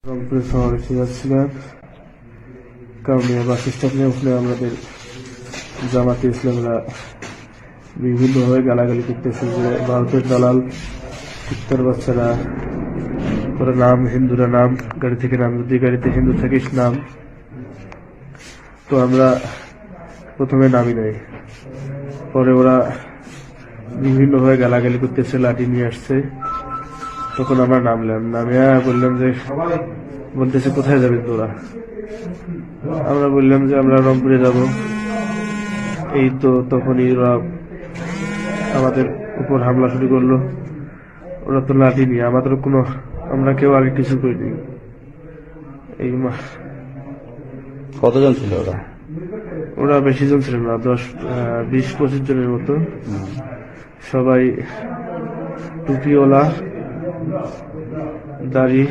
রংপুরে শহরে যাচ্ছিলাম কাউনিয়া বাস স্ট্যান্ডে উঠলে আমাদের জামাতে ইসলামরা বিভিন্নভাবে গালাগালি করতেছে যে ভারতের দালাল কুত্তার বাচ্চারা, ওরা নাম হিন্দুরা নাম গাড়ি থেকে নাম, যদি গাড়িতে হিন্দু থাকিস নাম। তো আমরা প্রথমে নামি নাই, পরে ওরা বিভিন্নভাবে গালাগালি করতেছে, লাঠি নিয়ে আসছে। তখন আমরা নামলাম, নামিয়া বললাম যে, বলতেছে কোথায় যাবে তোরা? আমরা বললাম যে আমরা রংপুরে যাব। এই তো তখনই ওরা আমাদের উপর হামলা শুরু করলো। ওরা তো লাঠি নিয়ে, আমাদের কোনো, আমরা কেউ আগে কিছু করিনি। এই কতজন ছিল ওরা? ওরা বেশি জন ছিল না, 20-25 জনের মতো। সবাই টুপিওয়ালা, দাড়ি